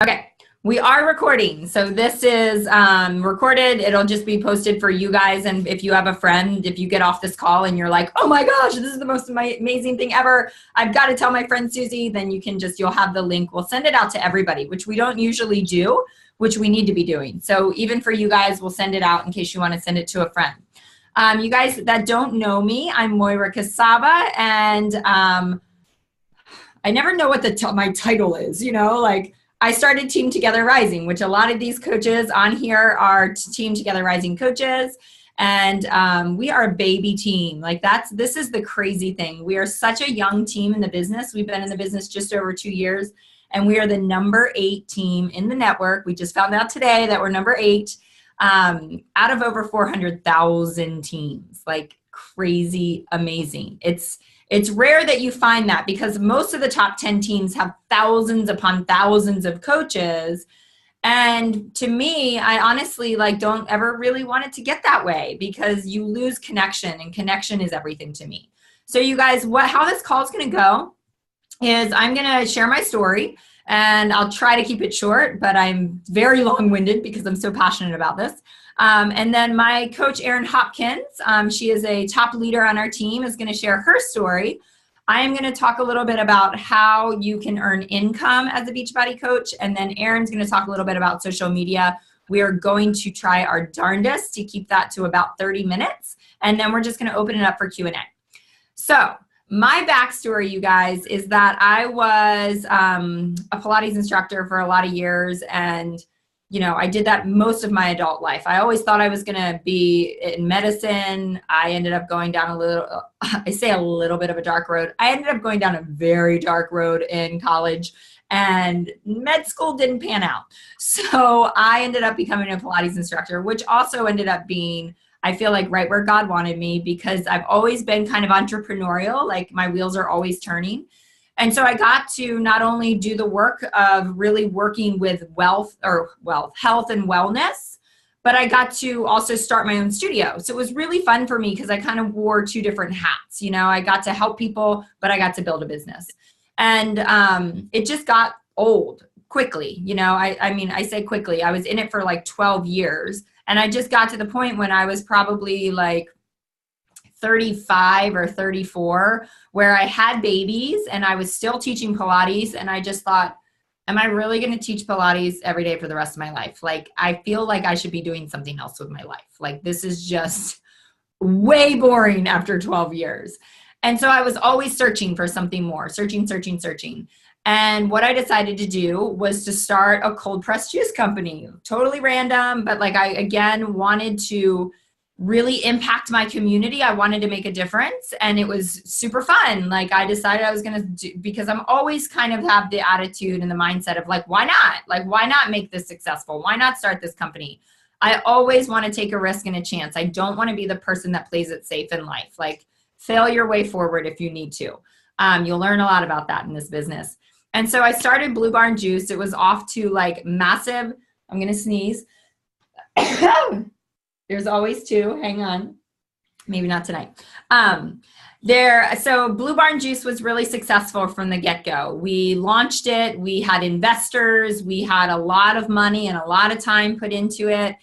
Okay, we are recording. So this is recorded. It'll just be posted for you guys. And if you have a friend, if you get off this call and you're like, oh my gosh, this is the most amazing thing ever, I've got to tell my friend Susie, then you'll have the link. We'll send it out to everybody, which we don't usually do, which we need to be doing. So even for you guys, we'll send it out in case you want to send it to a friend. You guys that don't know me, I'm Moira Casaba, and I never know what my title is, like I started Team Together Rising, which a lot of these coaches on here are Team Together Rising coaches. And we are a baby team. This is the crazy thing. We are such a young team in the business. We've been in the business just over 2 years, and we are the number 8 team in the network. We just found out today that we're number 8 out of over 400,000 teams. Like crazy amazing. It's rare that you find that, because most of the top 10 teams have thousands upon thousands of coaches. And to me, I honestly don't ever really want it to get that way, because you lose connection, and connection is everything to me. So you guys, how this call is going to go is I'm going to share my story, and I'll try to keep it short, but I'm very long-winded because I'm so passionate about this. And then my coach, Erin Hopkins, she is a top leader on our team, is going to share her story. I am going to talk a little bit about how you can earn income as a Beachbody coach. And then Erin's going to talk a little bit about social media. We are going to try our darndest to keep that to about 30 minutes. And then we're just going to open it up for Q&A. So my backstory, you guys, is that I was a Pilates instructor for a lot of years, and I did that most of my adult life. I always thought I was going to be in medicine. I ended up going down a little bit of a dark road. I ended up going down a very dark road in college, and med school didn't pan out. So I ended up becoming a Pilates instructor, which also ended up being, I feel like, right where God wanted me, because I've always been kind of entrepreneurial. Like my wheels are always turning. And so I got to not only do the work of really working with health and wellness, but I got to also start my own studio. So it was really fun for me, because I kind of wore 2 different hats. I got to help people, but I got to build a business. And it just got old quickly. I say quickly. I was in it for 12 years. And I just got to the point when I was probably 35 or 34, where I had babies and I was still teaching Pilates. And I just thought, am I really going to teach Pilates every day for the rest of my life? I feel like I should be doing something else with my life. This is just way boring after 12 years. And so I was always searching for something more, searching. And what I decided to do was to start a cold pressed juice company. Totally random, but I, again, wanted to really impact my community. I wanted to make a difference, and it was super fun. I decided I was going to do, because I'm always kind of have the attitude and the mindset of why not? Why not make this successful? Why not start this company? I always want to take a risk and a chance. I don't want to be the person that plays it safe in life. Fail your way forward if you need to. You'll learn a lot about that in this business. And so I started Blue Barn Juice. It was off to massive, I'm going to sneeze. There's always 2. Hang on. Maybe not tonight. So Blue Barn Juice was really successful from the get-go. We launched it. We had investors. We had a lot of money and a lot of time put into it.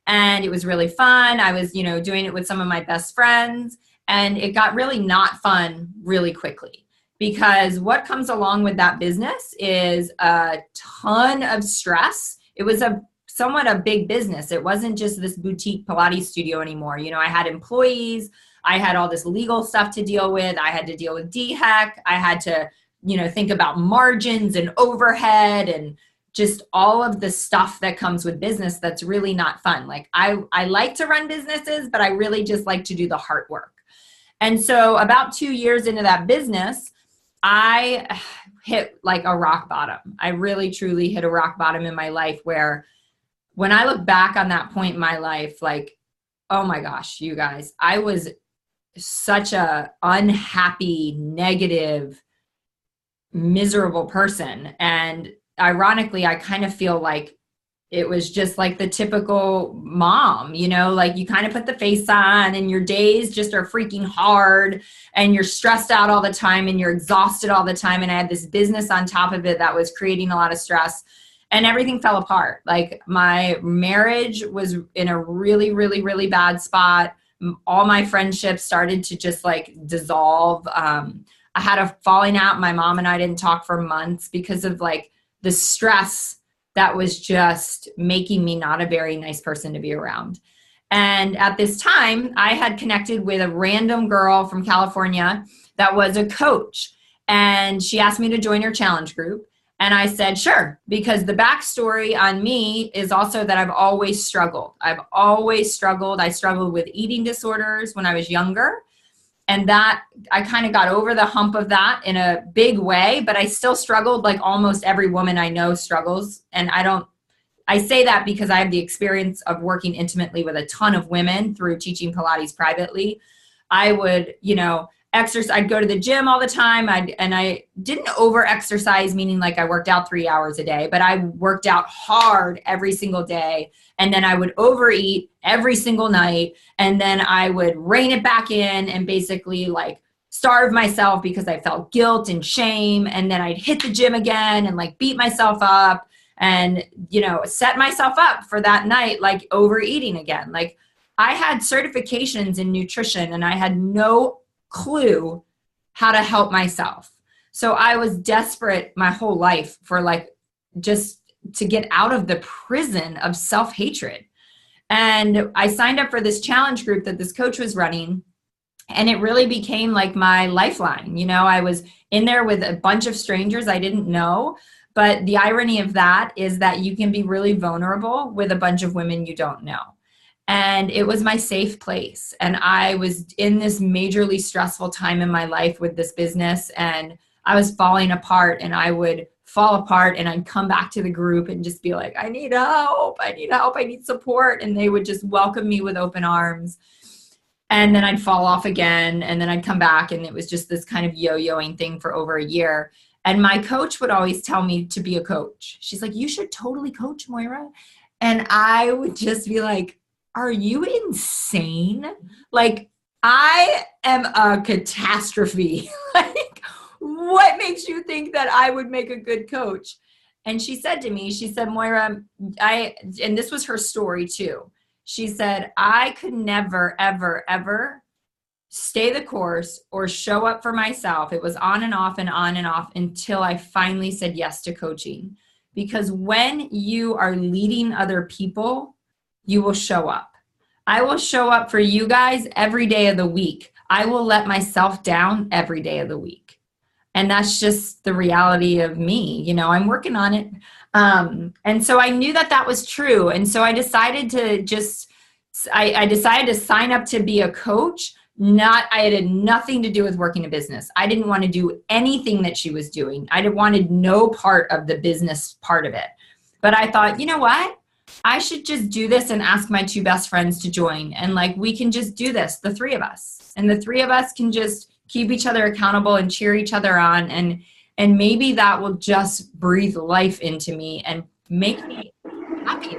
And it was really fun. I was, doing it with some of my best friends. And it got really not fun really quickly, because what comes along with that business is a ton of stress. It was somewhat a big business. It wasn't just this boutique Pilates studio anymore. I had employees. I had all this legal stuff to deal with. I had to deal with DHEC. I had to, think about margins and overhead and just all of the stuff that comes with business that's really not fun. I like to run businesses, but I really just like to do the hard work. And so about 2 years into that business, I hit a rock bottom. I really, truly hit a rock bottom in my life, where when I look back on that point in my life, oh my gosh, you guys, I was such a unhappy, negative, miserable person. And ironically, I kind of feel like it was just the typical mom, you kind of put the face on and your days just are freaking hard and you're stressed out all the time and you're exhausted all the time. And I had this business on top of it that was creating a lot of stress. and everything fell apart. Like my marriage was in a really, really, really bad spot. All my friendships started to just like dissolve. I had a falling out. My mom and I didn't talk for months because of like the stress that was just making me not a very nice person to be around. And at this time, I had connected with a random girl from California that was a coach. And she asked me to join her challenge group. And I said, sure, because the backstory on me is also that I've always struggled. I've always struggled. I struggled with eating disorders when I was younger. And that I kind of got over the hump of that in a big way, but I still struggled like almost every woman I know struggles. And I say that because I have the experience of working intimately with a ton of women through teaching Pilates privately. I would, exercise. I'd go to the gym all the time. I didn't over exercise, meaning like I worked out 3 hours a day, but I worked out hard every single day. And then I would overeat every single night. And then I would rein it back in and basically like starve myself because I felt guilt and shame. And then I'd hit the gym again and like beat myself up and, set myself up for that night, like overeating again. Like I had certifications in nutrition and I had no clue how to help myself. So I was desperate my whole life for like just to get out of the prison of self-hatred. And I signed up for this challenge group that this coach was running. And it really became like my lifeline. I was in there with a bunch of strangers I didn't know. But the irony of that is that you can be really vulnerable with a bunch of women you don't know. And it was my safe place. And I was in this majorly stressful time in my life with this business. And I was falling apart, and I would fall apart and I'd come back to the group and just be like, I need help. I need help. I need support. And they would just welcome me with open arms. And then I'd fall off again. And then I'd come back. And it was just this kind of yo-yoing thing for over a year. And my coach would always tell me to be a coach. She's like, you should totally coach, Moira. And I would just be like, are you insane? Like, I am a catastrophe. Like, what makes you think that I would make a good coach? And she said to me, Moira, and this was her story too. She said, I could never, ever, ever stay the course or show up for myself. It was on and off until I finally said yes to coaching. Because when you are leading other people, you will show up. I will show up for you guys every day of the week. I will let myself down every day of the week. And that's just the reality of me. I'm working on it. And so I knew that was true. And so I decided to I decided to sign up to be a coach. I had nothing to do with working a business. I didn't want to do anything that she was doing. I wanted no part of the business part of it. But I thought, you know what? I should just do this and ask my two best friends to join. And like, we can just do this, the three of us. And the three of us can just keep each other accountable and cheer each other on. And maybe that will just breathe life into me and make me happy.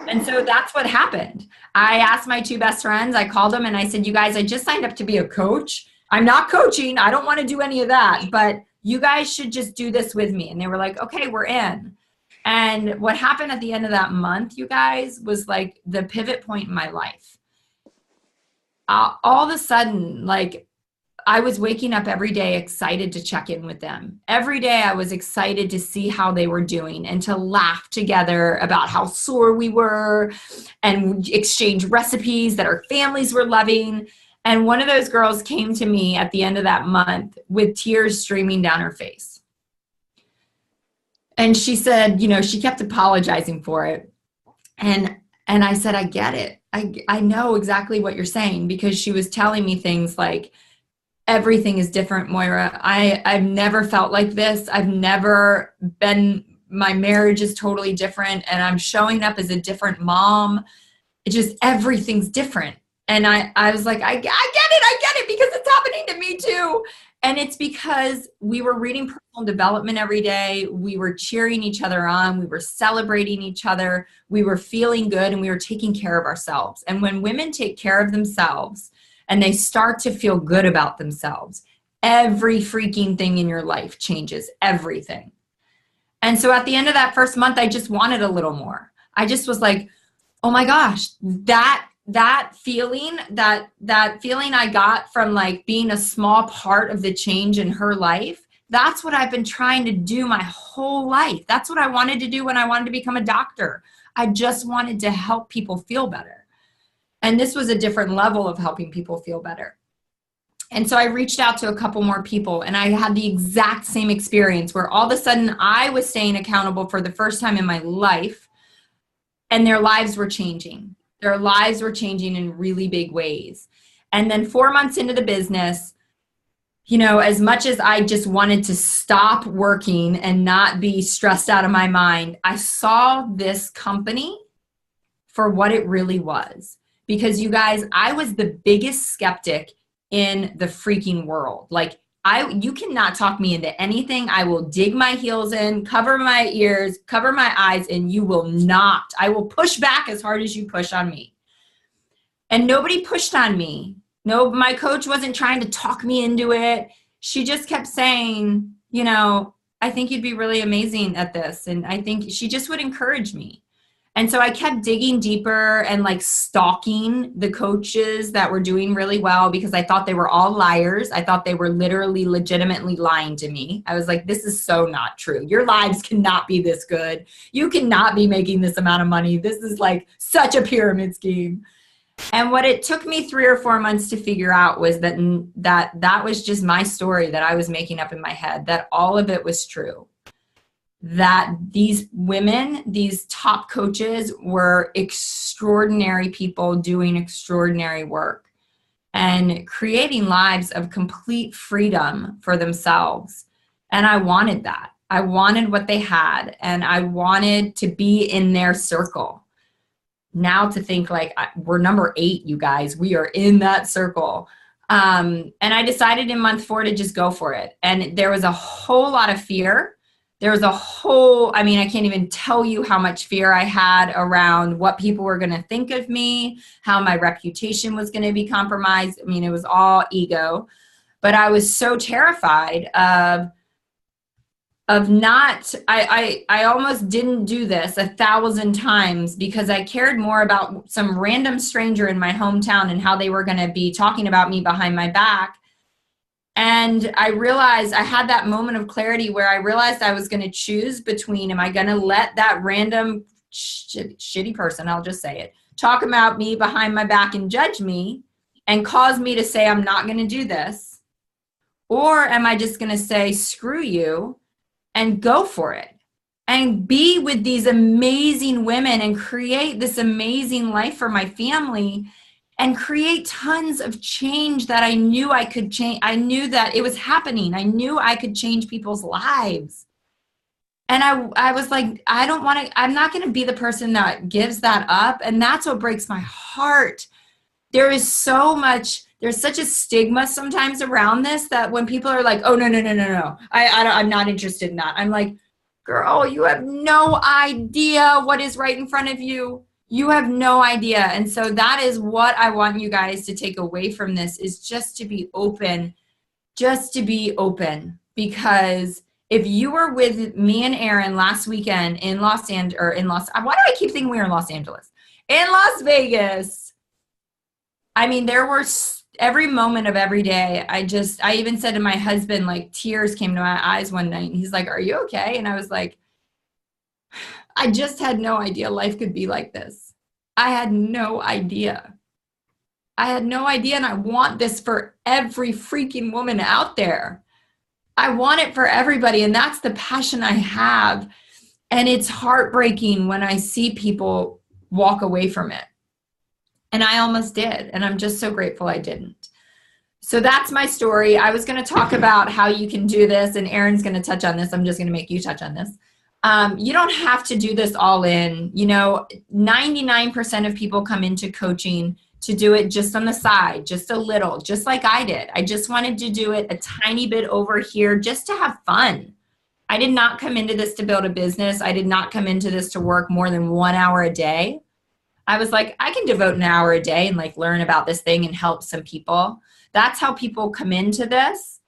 And so that's what happened. I asked my two best friends, I called them and I said, you guys, I just signed up to be a coach. I'm not coaching. I don't want to do any of that, but you guys should just do this with me. And they were like, okay, we're in. And what happened at the end of that month, you guys, was like the pivot point in my life. All of a sudden, like I was waking up every day excited to check in with them. Every day I was excited to see how they were doing and to laugh together about how sore we were and exchange recipes that our families were loving. And one of those girls came to me at the end of that month with tears streaming down her face. And she said, she kept apologizing for it. And I said, I get it. I know exactly what you're saying, because she was telling me things like, everything is different, Moira. I've never felt like this. My marriage is totally different. And I'm showing up as a different mom. Everything's different. And I was like, I get it because it's happening to me too. And it's because we were reading personal development every day. We were cheering each other on. We were celebrating each other. We were feeling good, and we were taking care of ourselves. And when women take care of themselves and they start to feel good about themselves, every freaking thing in your life changes, everything. And so at the end of that first month, I just wanted a little more. I just was like, oh my gosh, that feeling I got from like being a small part of the change in her life, that's what I've been trying to do my whole life. That's what I wanted to do when I wanted to become a doctor. I just wanted to help people feel better. And this was a different level of helping people feel better. And so I reached out to a couple more people, and I had the exact same experience where all of a sudden I was staying accountable for the first time in my life, and their lives were changing. Their lives were changing in really big ways. And then 4 months into the business, you know, as much as I just wanted to stop working and not be stressed out of my mind, I saw this company for what it really was. Because you guys, I was the biggest skeptic in the freaking world. Like, you cannot talk me into anything. I will dig my heels in, cover my ears, cover my eyes, and you will not. I will push back as hard as you push on me. And nobody pushed on me. No, my coach wasn't trying to talk me into it. She just kept saying, you know, I think you'd be really amazing at this. And I think she just would encourage me. And so I kept digging deeper and like stalking the coaches that were doing really well, because I thought they were all liars. I thought they were literally legitimately lying to me. I was like, this is so not true. Your lives cannot be this good. You cannot be making this amount of money. This is like such a pyramid scheme. And what it took me 3 or 4 months to figure out was that was just my story that I was making up in my head, that all of it was true. That these women, these top coaches, were extraordinary people doing extraordinary work and creating lives of complete freedom for themselves. And I wanted that. I wanted what they had, and I wanted to be in their circle. Now to think like, we're number 8, you guys, we are in that circle. And I decided in month 4 to just go for it. And there was a whole lot of fear. There was I can't even tell you how much fear I had around what people were going to think of me, how my reputation was going to be compromised. I mean, it was all ego, but I was so terrified of not, I almost didn't do this 1,000 times because I cared more about some random stranger in my hometown and how they were going to be talking about me behind my back. And I realized I had that moment of clarity where I realized I was going to choose between, am I going to let that random shitty person, I'll just say it, talk about me behind my back and judge me and cause me to say I'm not going to do this? Or am I just going to say, screw you, and go for it and be with these amazing women and create this amazing life for my family and create tons of change that I knew I could change. I knew that it was happening. I knew I could change people's lives. And I was like, I'm not going to be the person that gives that up. And that's what breaks my heart. There's such a stigma sometimes around this, that when people are like, oh, no, I'm not interested in that. I'm like, girl, you have no idea what is right in front of you. You have no idea. And so that is what I want you guys to take away from this, is just to be open, because if you were with me and Erin last weekend in why do I keep thinking we were in Los Angeles? In Las Vegas. I mean, there were every moment of every day. I even said to my husband, like, tears came to my eyes one night, and he's like, are you okay? And I was like, I just had no idea life could be like this. I had no idea. And I want this for every freaking woman out there. I want it for everybody, and that's the passion I have. And it's heartbreaking when I see people walk away from it. And I almost did, and I'm just so grateful I didn't. So that's my story. I was going to talk about how you can do this, and Erin's going to touch on this. I'm just going to make you touch on this. You don't have to do this all in. 99% of people come into coaching to do it just on the side, just a little, just like I did. I just wanted to do it a tiny bit over here just to have fun. I did not come into this to build a business. I did not come into this to work more than 1 hour a day. I was like, I can devote an hour a day and like learn about this thing and help some people. That's how people come into this.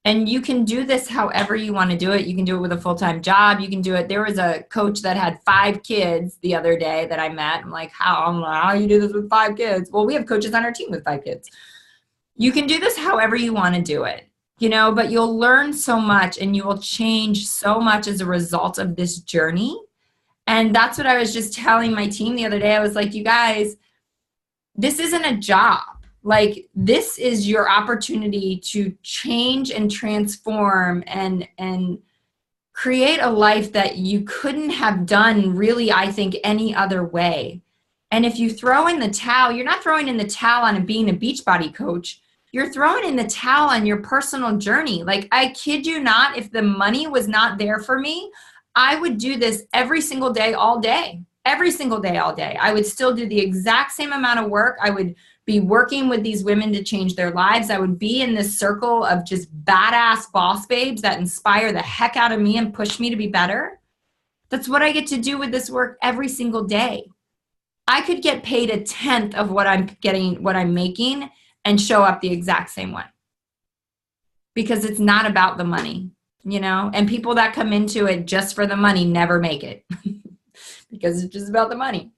And you can do this however you want to do it. You can do it with a full-time job. You can do it. There was a coach that had 5 kids the other day that I met. I'm like, how you do this with 5 kids? Well, we have coaches on our team with 5 kids. You can do this however you want to do it, but you'll learn so much and you will change so much as a result of this journey. And that's what I was just telling my team the other day. I was like, you guys, this isn't a job. Like, this is your opportunity to change and transform and create a life that you couldn't have done really, I think, any other way. And if you throw in the towel, you're not throwing in the towel on being a Beachbody coach. You're throwing in the towel on your personal journey. Like, I kid you not, if the money was not there for me, I would do this every single day, all day. Every single day, all day. I would still do the exact same amount of work. I would be working with these women to change their lives. I would be in this circle of just badass boss babes that inspire the heck out of me and push me to be better. That's what I get to do with this work every single day. I could get paid 1/10 of what I'm making, and show up the exact same way. Because it's not about the money, and people that come into it just for the money never make it because it's just about the money.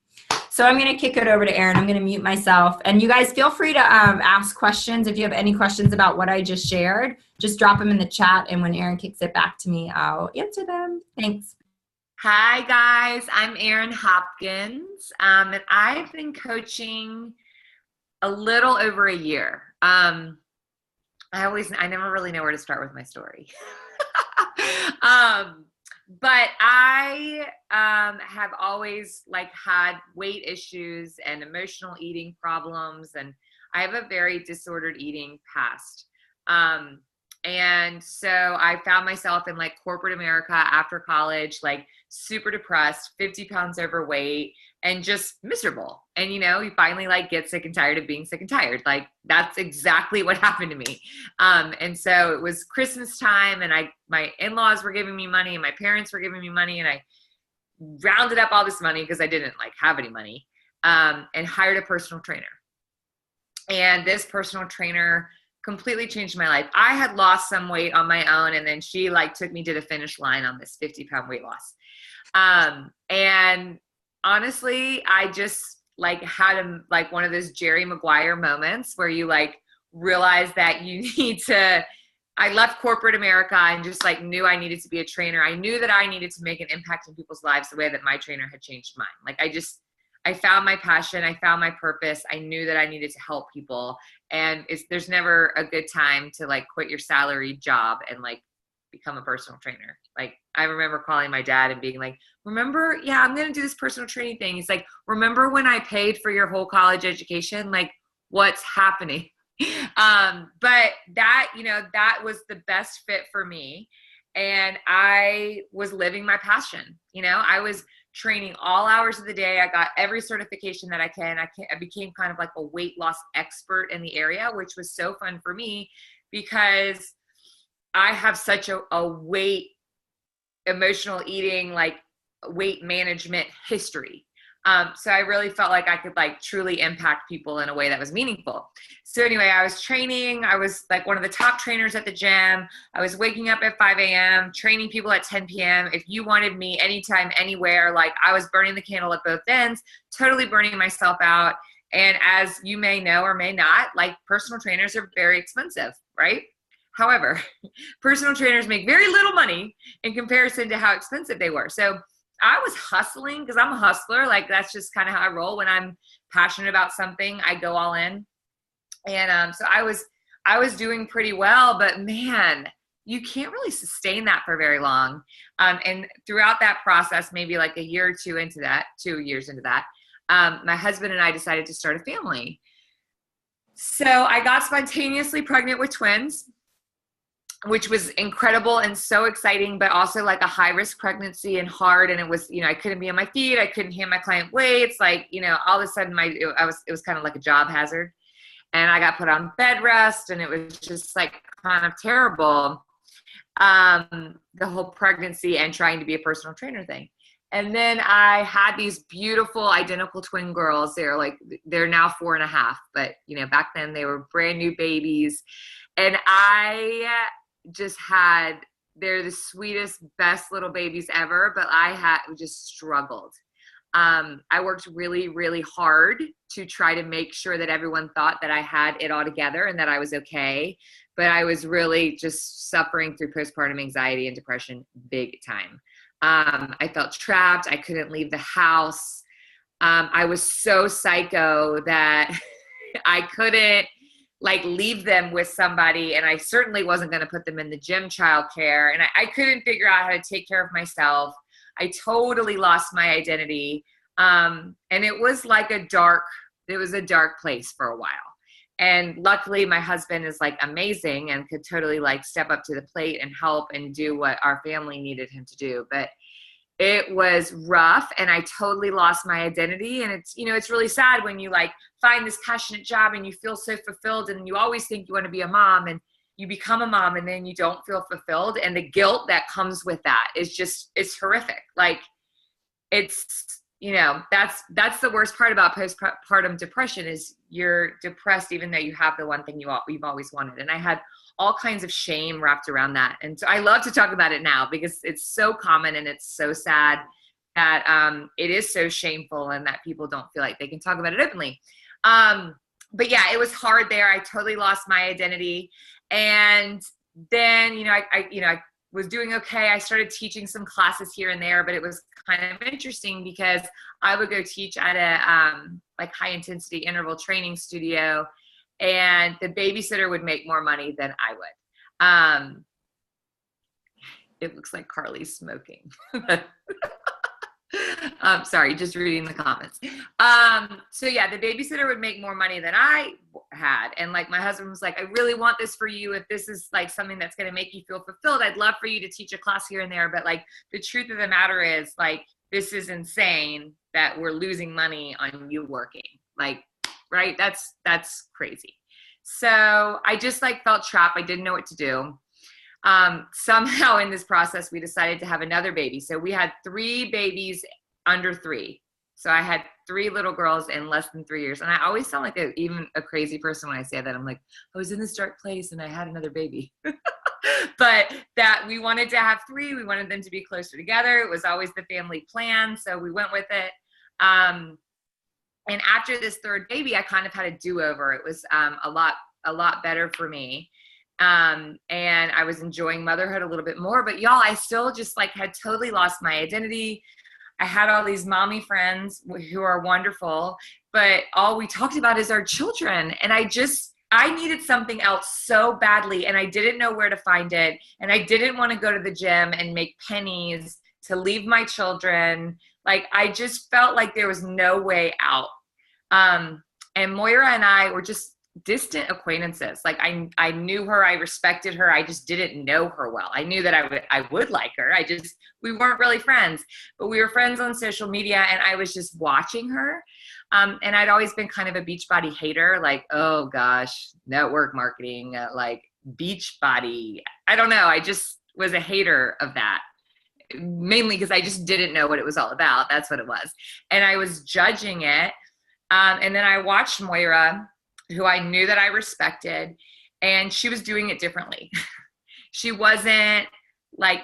So I'm going to kick it over to Erin. I'm going to mute myself. And you guys feel free to ask questions. If you have any questions about what I just shared, just drop them in the chat. And when Erin kicks it back to me, I'll answer them. Thanks. Hi, guys. I'm Erin Hopkins. And I've been coaching a little over a year. I never really know where to start with my story. But I have always had weight issues and emotional eating problems, and I have a very disordered eating past. And so I found myself in corporate America after college, super depressed, 50 pounds overweight, and just miserable. And, you finally get sick and tired of being sick and tired. That's exactly what happened to me. And so it was Christmas time, and my in-laws were giving me money and my parents were giving me money, and I rounded up all this money because I didn't have any money, and hired a personal trainer. And this personal trainer completely changed my life. I had lost some weight on my own, and then she took me to the finish line on this 50-pound weight loss. And honestly, I just had one of those Jerry Maguire moments where you realize that you need to. I left corporate America and just knew I needed to be a trainer. I knew that I needed to make an impact in people's lives the way that my trainer had changed mine. I found my passion. I found my purpose. I knew that I needed to help people. And there's never a good time to quit your salary job and become a personal trainer. I remember calling my dad and being remember, I'm going to do this personal training thing. He's remember when I paid for your whole college education? What's happening? But that was the best fit for me. And I was living my passion. I was training all hours of the day. I got every certification that I can. I became kind of a weight loss expert in the area, which was so fun for me because I have such a weight, emotional eating, weight management history. So I really felt like I could truly impact people in a way that was meaningful. So anyway, I was training. I was one of the top trainers at the gym. I was waking up at 5 a.m., training people at 10 p.m. If you wanted me anytime, anywhere, I was burning the candle at both ends, totally burning myself out. And as you may know or may not, personal trainers are very expensive, right? However, personal trainers make very little money in comparison to how expensive they were. So I was hustling because I'm a hustler. That's just kind of how I roll. When I'm passionate about something, I go all in. And so I was doing pretty well, but man, you can't really sustain that for very long. And throughout that process, maybe a year or 2 into that, 2 years into that, my husband and I decided to start a family. So I got spontaneously pregnant with twins, which was incredible and so exciting, but also a high risk pregnancy and hard. And it was, I couldn't be on my feet. I couldn't hand my client weights. All of a sudden it was kind of like a job hazard, and I got put on bed rest, and it was just kind of terrible. The whole pregnancy and trying to be a personal trainer thing. And then I had these beautiful identical twin girls. They're now 4.5, but back then they were brand new babies. And I just had, they're the sweetest, best little babies ever, but I just struggled. I worked really, really hard to try to make sure that everyone thought that I had it all together and that I was okay. But I was really just suffering through postpartum anxiety and depression big time. I felt trapped. I couldn't leave the house. I was so psycho that I couldn't like leave them with somebody, and I certainly wasn't going to put them in the gym childcare, and I couldn't figure out how to take care of myself. I totally lost my identity, and it was like a dark place for a while. And luckily my husband is like amazing and could totally like step up to the plate and help and do what our family needed him to do. But it was rough, and I totally lost my identity. And it's, you know, it's really sad when you like find this passionate job and you feel so fulfilled, and you always think you want to be a mom, and you become a mom and then you don't feel fulfilled. And the guilt that comes with that is just, it's horrific. Like it's, you know, that's the worst part about postpartum depression is you're depressed even though you have the one thing you've always wanted. And I had all kinds of shame wrapped around that. And so I love to talk about it now because it's so common and it's so sad that it is so shameful and that people don't feel like they can talk about it openly. But yeah, it was hard there. I totally lost my identity. And then, you know, I was doing okay. I started teaching some classes here and there, but it was kind of interesting because I would go teach at a like high intensity interval training studio, and the babysitter would make more money than I would. It looks like Carly's smoking. Sorry, just reading the comments. So yeah, the babysitter would make more money than I had. And like my husband was like, I really want this for you. If this is like something that's going to make you feel fulfilled, I'd love for you to teach a class here and there. But like the truth of the matter is like, this is insane that we're losing money on you working. Like, right? That's crazy. So I just like felt trapped. I didn't know what to do. Somehow in this process, we decided to have another baby. So we had 3 babies under 3. So I had 3 little girls in less than 3 years. And I always sound like even a crazy person when I say that. I'm like, I was in this dark place and I had another baby. But that we wanted to have 3. We wanted them to be closer together. It was always the family plan. So we went with it. And after this 3rd baby, I kind of had a do-over. It was a lot better for me. And I was enjoying motherhood a little bit more, but y'all, I still just like had totally lost my identity. I had all these mommy friends who are wonderful, but all we talked about is our children. And I needed something else so badly, and I didn't know where to find it. And I didn't want to go to the gym and make pennies to leave my children. Like, I just felt like there was no way out. And Moira and I were just distant acquaintances. Like I knew her, I respected her. I just didn't know her well. I knew that I would like her. We weren't really friends, but we were friends on social media, and I was just watching her. And I'd always been kind of a Beachbody hater. Like, oh gosh, network marketing, like Beachbody. I don't know. I just was a hater of that. Mainly because I just didn't know what it was all about. That's what it was. And I was judging it. And then I watched Moira, who I knew that I respected, and she was doing it differently. She wasn't like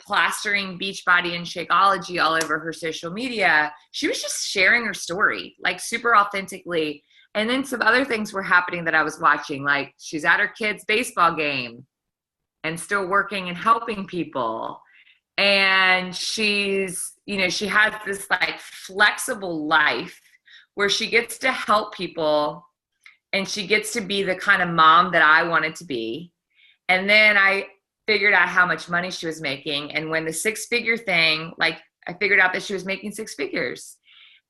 plastering Beachbody and Shakeology all over her social media. She was just sharing her story, like super authentically. And then some other things were happening that I was watching, like she's at her kid's baseball game and still working and helping people. And she's, you know, she has this like flexible life where she gets to help people, and she gets to be the kind of mom that I wanted to be. And then I figured out how much money she was making. And when the 6-figure thing, like I figured out that she was making 6 figures.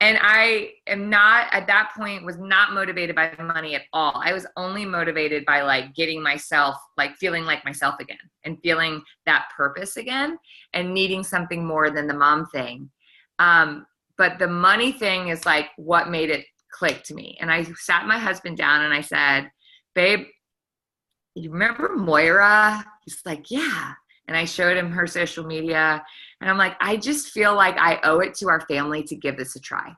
And I am not, at that point, was not motivated by money at all. I was only motivated by like getting myself, like feeling like myself again and feeling that purpose again and needing something more than the mom thing. But the money thing is like what made it click to me. And I sat my husband down and I said, babe, you remember Moira? He's like, yeah. And I showed him her social media, and I'm like, I just feel like I owe it to our family to give this a try.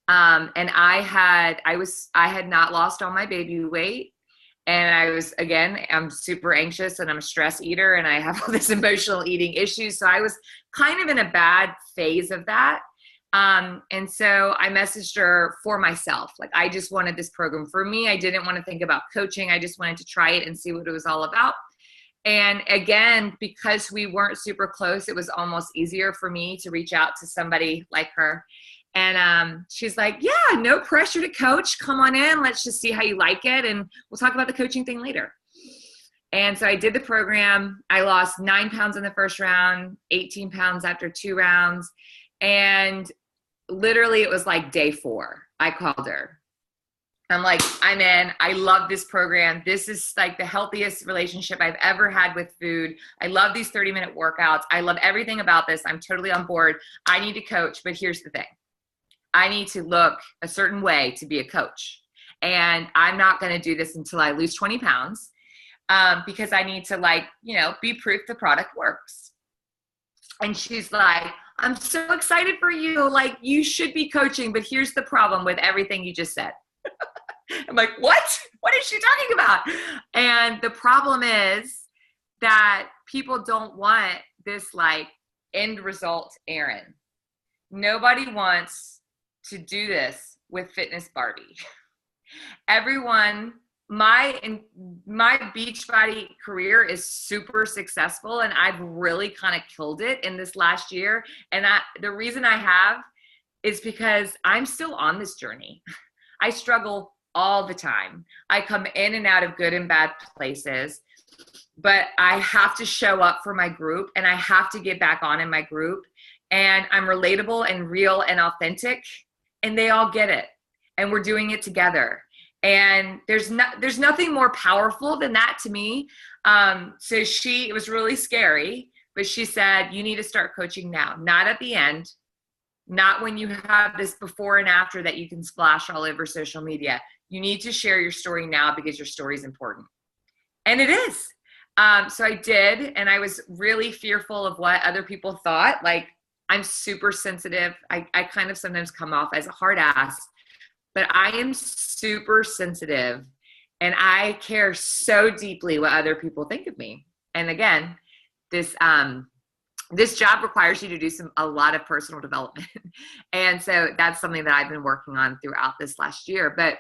And I had not lost all my baby weight, And I'm super anxious and I'm a stress eater and I have all this emotional eating issues. So I was kind of in a bad phase of that. And so I messaged her for myself. Like, I just wanted this program for me. I didn't want to think about coaching. I just wanted to try it and see what it was all about. And again, because we weren't super close, it was almost easier for me to reach out to somebody like her. And she's like, yeah, no pressure to coach. Come on in. Let's just see how you like it. And we'll talk about the coaching thing later. And so I did the program. I lost 9 pounds in the first round, 18 pounds after 2 rounds. And literally it was like day 4. I called her. I'm like, I'm in. I love this program. This is like the healthiest relationship I've ever had with food. I love these 30-minute workouts. I love everything about this. I'm totally on board. I need to coach, but here's the thing. I need to look a certain way to be a coach. And I'm not going to do this until I lose 20 pounds because I need to be proof the product works. And she's like, I'm so excited for you. Like, you should be coaching, but here's the problem with everything you just said. I'm like, what? What is she talking about? And the problem is that people don't want this like end result, Erin. Nobody wants to do this with Fitness Barbie. Everyone, my Beachbody career is super successful, and I've really kind of killed it in this last year. And the reason I have is because I'm still on this journey. I struggle all the time. I come in and out of good and bad places, but I have to show up for my group and I have to get back on in my group, and I'm relatable and real and authentic, and they all get it, and we're doing it together. And there's nothing more powerful than that to me. So it was really scary, but she said, you need to start coaching now, not at the end, not when you have this before and after that you can splash all over social media. You need to share your story now because your story is important. And it is. So I did, and I was really fearful of what other people thought. Like, I'm super sensitive. I kind of sometimes come off as a hard ass, but I am super sensitive, and I care so deeply what other people think of me. And again, this job requires you to do a lot of personal development. And so that's something that I've been working on throughout this last year. But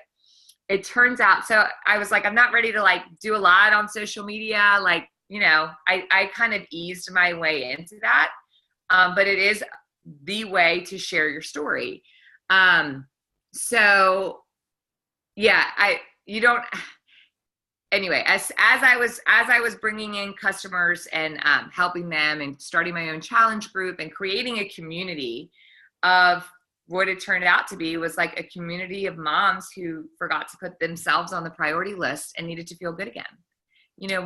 it turns out, so I was like, I'm not ready to like do a lot on social media. Like, I kind of eased my way into that. But it is the way to share your story. So yeah, anyway, as I was bringing in customers and helping them and starting my own challenge group and creating a community of what it turned out to be was like a community of moms who forgot to put themselves on the priority list and needed to feel good again.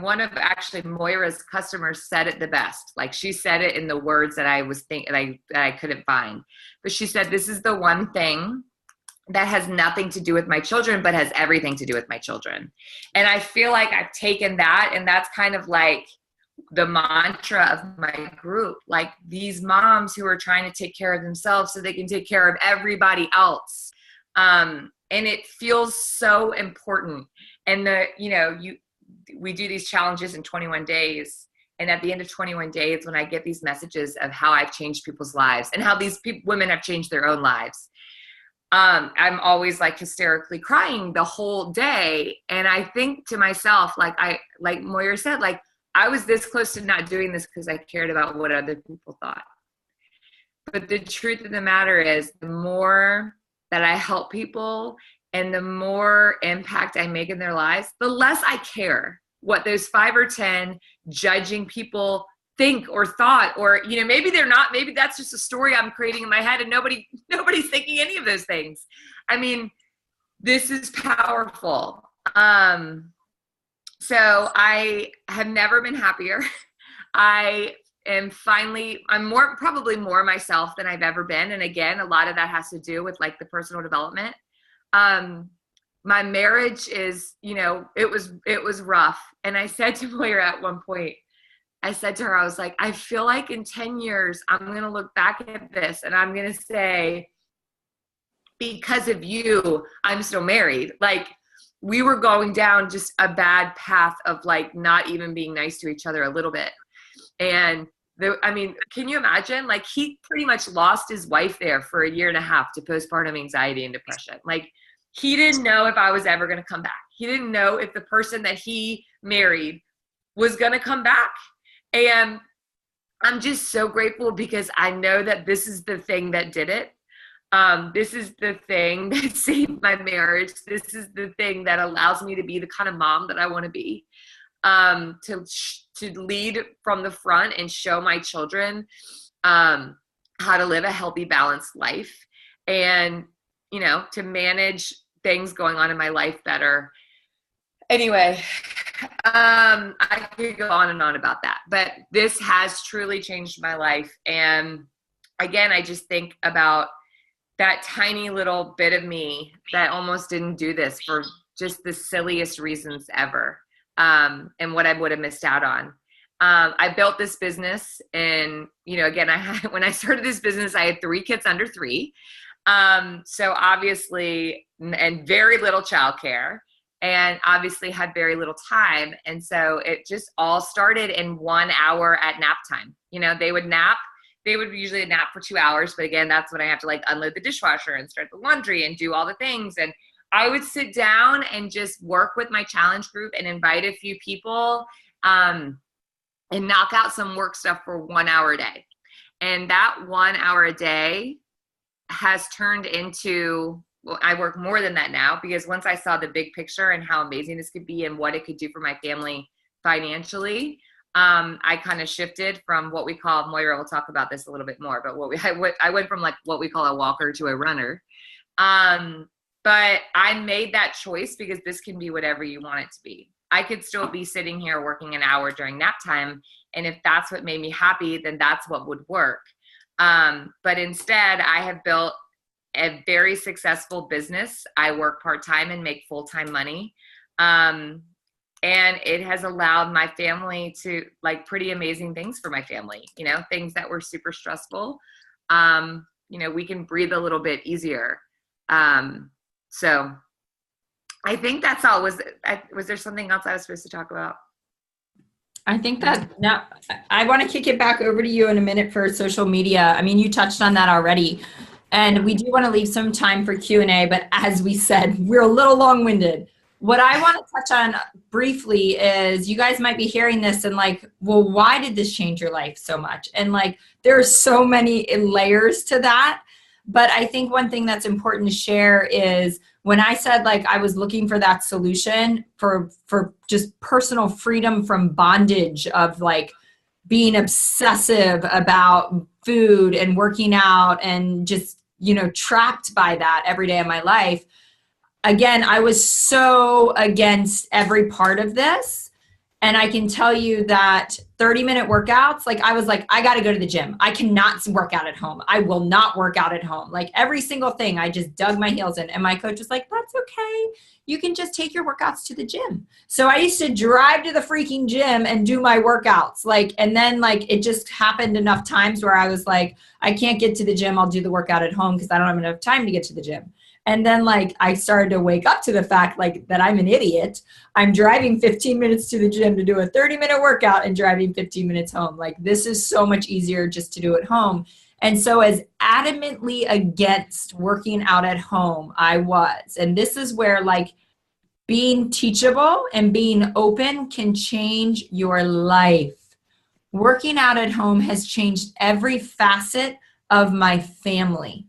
One of actually Moira's customers said it the best. Like, she said it in the words that I was thinking that I couldn't find. But she said, this is the one thing that has nothing to do with my children, but has everything to do with my children. And I feel like I've taken that, and that's kind of like the mantra of my group. Like, these moms who are trying to take care of themselves so they can take care of everybody else. And it feels so important. And we do these challenges in 21 days. And at the end of 21 days, when I get these messages of how I've changed people's lives and how these women have changed their own lives, I'm always like hysterically crying the whole day. And I think to myself, like Moira said, like, I was this close to not doing this because I cared about what other people thought. But the truth of the matter is, the more that I help people and the more impact I make in their lives, the less I care what those 5 or 10 judging people think or thought, or, maybe they're not, maybe that's just a story I'm creating in my head and nobody's thinking any of those things. I mean, this is powerful. So I have never been happier. I'm probably more myself than I've ever been. And again, a lot of that has to do with like the personal development. My marriage is, it was rough. And I said to Moira at one point, I said to her, I was like, I feel like in 10 years, I'm going to look back at this and I'm going to say, because of you, I'm still married. Like, we were going down just a bad path of like not even being nice to each other a little bit. And I mean, can you imagine? Like, he pretty much lost his wife there for a year and a half to postpartum anxiety and depression. Like, he didn't know if I was ever going to come back. He didn't know if the person that he married was going to come back. And I'm just so grateful because I know that this is the thing that did it. This is the thing that saved my marriage. This is the thing that allows me to be the kind of mom that I want to be. To lead from the front and show my children how to live a healthy, balanced life, and, you know, to manage things going on in my life better. Anyway, I could go on and on about that, but this has truly changed my life. And again, I just think about that tiny little bit of me that almost didn't do this for just the silliest reasons ever. And what I would have missed out on. I built this business, and, you know, again, when I started this business, I had 3 kids under 3. So obviously, and very little childcare, and obviously had very little time. And so it just all started in 1 hour at nap time. You know, they would nap. They would usually nap for 2 hours, but again, that's when I have to like unload the dishwasher and start the laundry and do all the things. And I would sit down and just work with my challenge group and invite a few people and knock out some work stuff for 1 hour a day. And that 1 hour a day has turned into, well, I work more than that now, because once I saw the big picture and how amazing this could be and what it could do for my family financially, I kind of shifted from what we call, Moira will talk about this a little bit more, but I went from like what we call a walker to a runner. But I made that choice because this can be whatever you want it to be. I could still be sitting here working an hour during nap time. And if that's what made me happy, then that's what would work. But instead, I have built a very successful business. I work part-time and make full-time money. And it has allowed my family to, like, pretty amazing things for my family, you know, things that were super stressful. You know, we can breathe a little bit easier. So I think that's all. Was there something else I was supposed to talk about? I think that now I want to kick it back over to you in a minute for social media. I mean, you touched on that already, and we do want to leave some time for Q&A, but as we said, we're a little long-winded. What I want to touch on briefly is, you guys might be hearing this and like, well, why did this change your life so much? And like, there are so many layers to that. But I think one thing that's important to share is, when I said like I was looking for that solution for just personal freedom from bondage of like being obsessive about food and working out and just, you know, trapped by that every day of my life. Again, I was so against every part of this. And I can tell you that 30-minute workouts, like I was like, I got to go to the gym. I cannot work out at home. I will not work out at home. Like every single thing, I just dug my heels in. And my coach was like, that's okay. You can just take your workouts to the gym. So I used to drive to the freaking gym and do my workouts. Like, and then like, it just happened enough times where I was like, I can't get to the gym. I'll do the workout at home because I don't have enough time to get to the gym. And then like I started to wake up to the fact like that I'm an idiot. I'm driving 15 minutes to the gym to do a 30-minute workout and driving 15 minutes home. Like this is so much easier just to do at home. And so as adamantly against working out at home I was, and this is where like being teachable and being open can change your life. Working out at home has changed every facet of my family.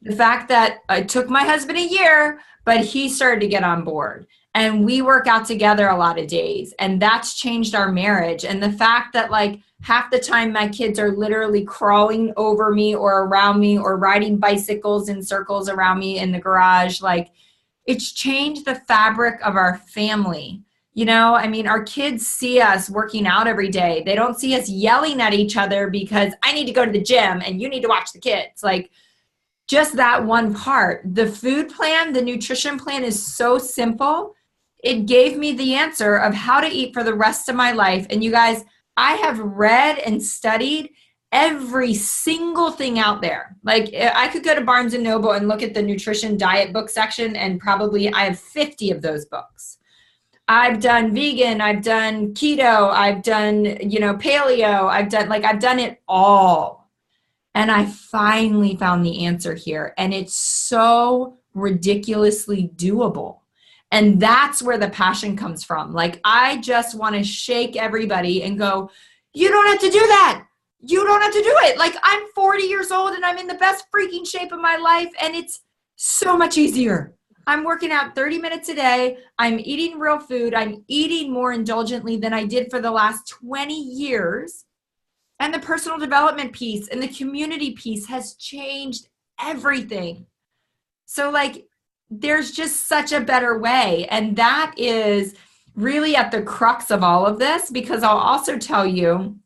The fact that it took my husband a year, but he started to get on board. And we work out together a lot of days. And that's changed our marriage. And the fact that like half the time my kids are literally crawling over me or around me or riding bicycles in circles around me in the garage, like it's changed the fabric of our family. You know, I mean, our kids see us working out every day. They don't see us yelling at each other because I need to go to the gym and you need to watch the kids. Like, just that one part. The food plan, the nutrition plan is so simple. It gave me the answer of how to eat for the rest of my life. And you guys, I have read and studied every single thing out there. Like I could go to Barnes and Noble and look at the nutrition diet book section, and probably I have 50 of those books. I've done vegan, I've done keto, I've done, paleo, I've done it all. And I finally found the answer here. And it's so ridiculously doable. And that's where the passion comes from. Like, I just want to shake everybody and go, you don't have to do that. You don't have to do it. Like, I'm 40 years old and I'm in the best freaking shape of my life. And it's so much easier. I'm working out 30 minutes a day. I'm eating real food. I'm eating more indulgently than I did for the last 20 years. And the personal development piece and the community piece has changed everything. So like, there's just such a better way. And that is really at the crux of all of this, because I'll also tell you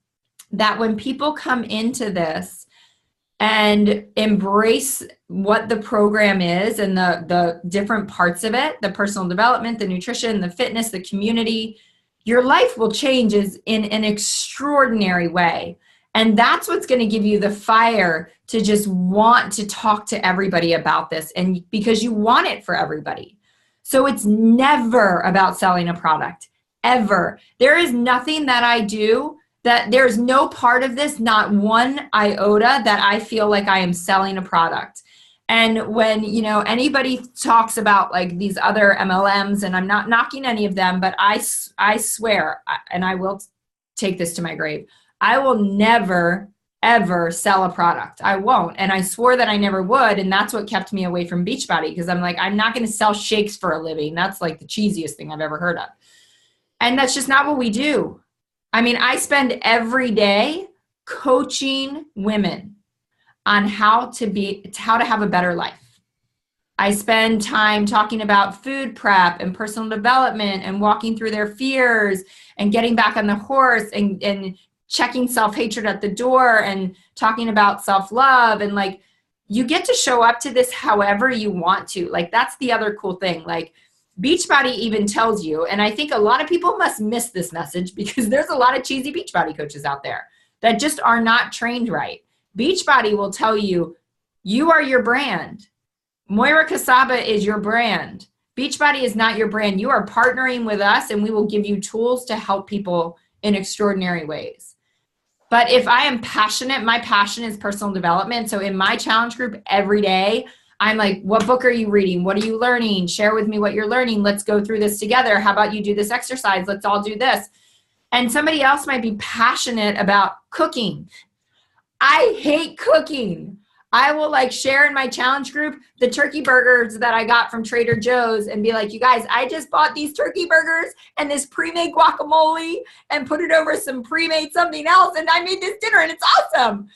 that when people come into this and embrace what the program is and the different parts of it, the personal development, the nutrition, the fitness, the community, your life will change in an extraordinary way. And that's what's going to give you the fire to just want to talk to everybody about this, and because you want it for everybody. So it's never about selling a product, ever. There is nothing that I do that there's no part of this, not one iota, that I feel like I am selling a product. And when, anybody talks about like these other MLMs, and I'm not knocking any of them, but I swear, and I will take this to my grave, I will never, ever sell a product. I won't. And I swore that I never would. And that's what kept me away from Beachbody, because I'm like, I'm not going to sell shakes for a living. That's like the cheesiest thing I've ever heard of. And that's just not what we do. I mean, I spend every day coaching women on how to have a better life. I spend time talking about food prep and personal development and walking through their fears and getting back on the horse and checking self-hatred at the door and talking about self-love. And like, you get to show up to this however you want to. Like, that's the other cool thing. Like, Beachbody even tells you, and I think a lot of people must miss this message, because there's a lot of cheesy Beachbody coaches out there that just are not trained right. Beachbody will tell you, you are your brand. Moira Casaba is your brand. Beachbody is not your brand. You are partnering with us, and we will give you tools to help people in extraordinary ways. But if I am passionate, my passion is personal development. So in my challenge group every day, I'm like, what book are you reading? What are you learning? Share with me what you're learning. Let's go through this together. How about you do this exercise? Let's all do this. And somebody else might be passionate about cooking. I hate cooking. I will like share in my challenge group the turkey burgers that I got from Trader Joe's and be like, you guys, I just bought these turkey burgers and this pre-made guacamole and put it over some pre-made something else. And I made this dinner and it's awesome.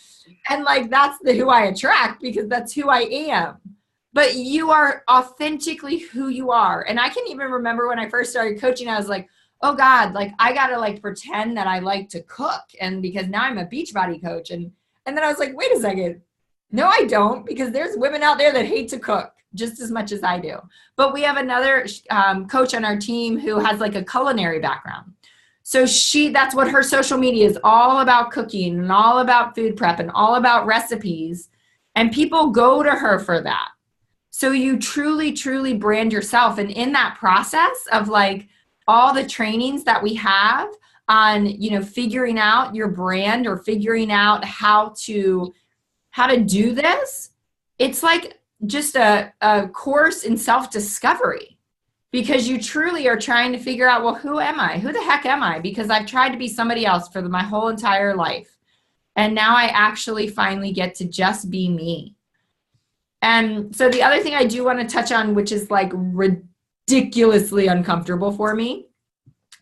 And like, that's who I attract, because that's who I am. But you are authentically who you are. And I can even remember when I first started coaching, I was like, oh God, like I got to like pretend that I like to cook. And because now I'm a Beachbody coach. And then I was like, wait a second. No, I don't, because there's women out there that hate to cook just as much as I do. But we have another coach on our team who has like a culinary background. So that's what her social media is all about, cooking and all about food prep and all about recipes. And people go to her for that. So you truly, truly brand yourself. And in that process of like all the trainings that we have on, figuring out your brand or figuring out how to do this, it's like just a course in self-discovery, because you truly are trying to figure out, well, who am I? Who the heck am I? Because I've tried to be somebody else for my whole entire life. And now I actually finally get to just be me. And so the other thing I do want to touch on, which is like ridiculously uncomfortable for me,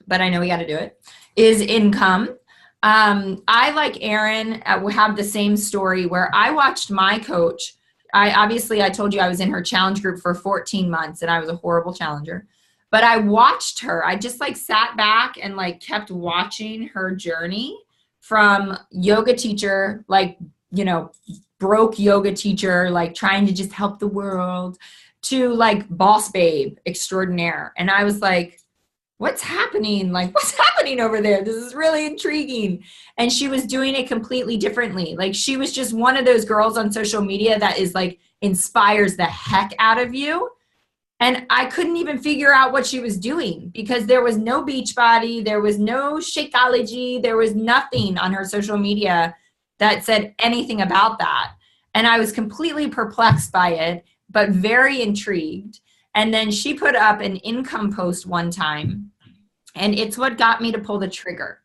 but I know we got to do it, is income. I, like Erin, have the same story where I watched my coach. I told you I was in her challenge group for 14 months and I was a horrible challenger, but I watched her. I just like sat back and like kept watching her journey from yoga teacher, like, broke yoga teacher, like trying to just help the world, to like boss babe extraordinaire. And I was like, what's happening? Like, what's happening over there? This is really intriguing. And she was doing it completely differently. Like, she was just one of those girls on social media that is like, inspires the heck out of you. And I couldn't even figure out what she was doing because there was no Beachbody, there was no Shakeology, there was nothing on her social media that said anything about that. And I was completely perplexed by it, but very intrigued. And then she put up an income post one time, and it's what got me to pull the trigger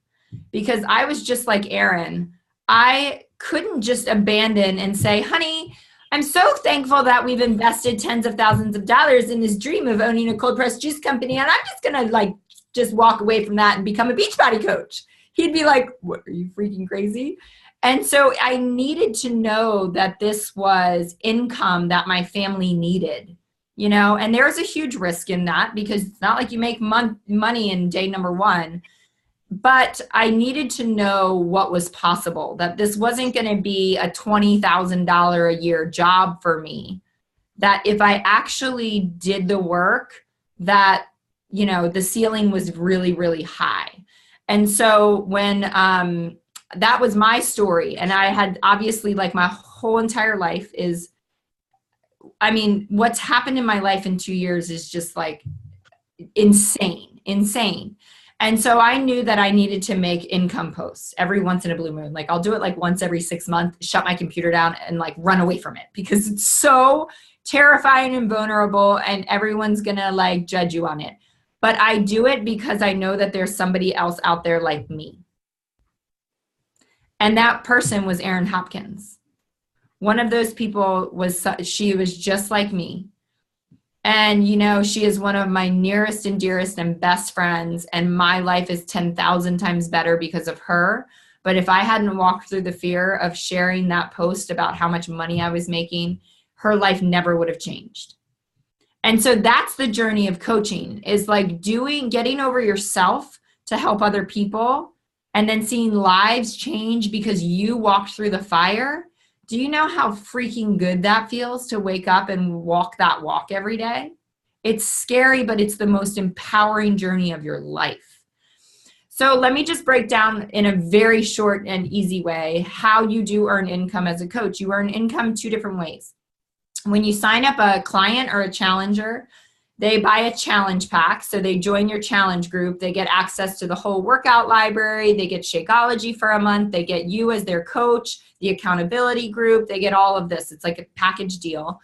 because I was just like Erin. I couldn't just abandon and say, honey, I'm so thankful that we've invested tens of thousands of dollars in this dream of owning a cold pressed juice company. And I'm just going to like just walk away from that and become a Beachbody coach. He'd be like, what, are you freaking crazy? And so I needed to know that this was income that my family needed, you know, and there's a huge risk in that because it's not like you make money in day number one. But I needed to know what was possible, that this wasn't going to be a $20,000 a year job for me, that if I actually did the work, that, you know, the ceiling was really, really high. And so when that was my story, and I had obviously like my whole entire life is, I mean, what's happened in my life in 2 years is just like insane. And so I knew that I needed to make income posts every once in a blue moon. Like I'll do it like once every 6 months, shut my computer down and like run away from it because it's so terrifying and vulnerable and everyone's gonna like judge you on it. But I do it because I know that there's somebody else out there like me. And that person was Erin Hopkins. One of those people she was just like me. And, you know, she is one of my nearest and dearest and best friends. And my life is 10,000 times better because of her. But if I hadn't walked through the fear of sharing that post about how much money I was making, her life never would have changed. And so that's the journey of coaching, is like getting over yourself to help other people and then seeing lives change because you walked through the fire. Do you know how freaking good that feels to wake up and walk that walk every day? It's scary, but it's the most empowering journey of your life. So let me just break down in a very short and easy way how you do earn income as a coach. You earn income 2 different ways. When you sign up a client or a challenger, they buy a challenge pack. So they join your challenge group. They get access to the whole workout library. They get Shakeology for a month. They get you as their coach, the accountability group. They get all of this. It's like a package deal.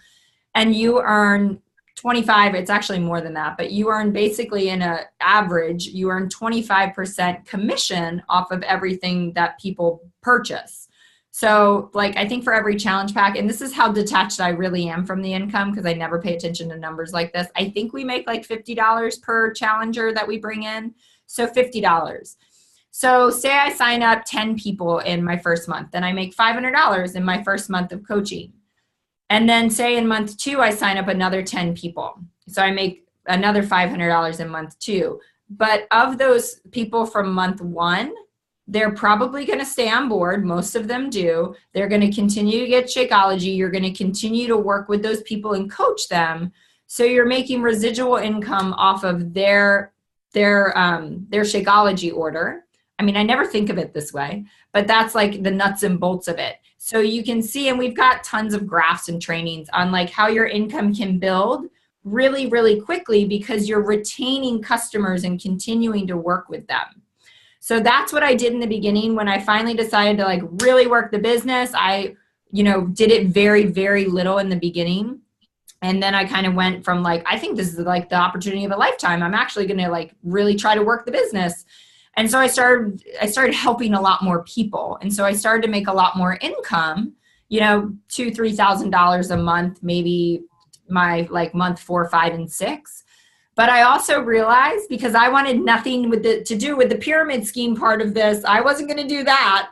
And you earn 25, it's actually more than that, but you earn basically in an average, you earn 25% commission off of everything that people purchase. So like, I think for every challenge pack, and this is how detached I really am from the income because I never pay attention to numbers like this. I think we make like $50 per challenger that we bring in. So $50. So say I sign up 10 people in my first month, then I make $500 in my first month of coaching. And then say in month 2, I sign up another 10 people. So I make another $500 in month 2. But of those people from month 1, they're probably going to stay on board. Most of them do. They're going to continue to get Shakeology. You're going to continue to work with those people and coach them. So you're making residual income off of their Shakeology order. I mean, I never think of it this way, but that's like the nuts and bolts of it. So you can see, and we've got tons of graphs and trainings on like how your income can build really, really quickly because you're retaining customers and continuing to work with them. So that's what I did in the beginning. When I finally decided to like really work the business, I, did it very, very little in the beginning. And then I kind of went from like, I think this is like the opportunity of a lifetime. I'm actually going to like really try to work the business. And so I started helping a lot more people. And so I started to make a lot more income, $2,000, $3,000 a month, maybe my like month 4, 5, and 6. But I also realized because I wanted nothing to do with the pyramid scheme part of this, I wasn't going to do that.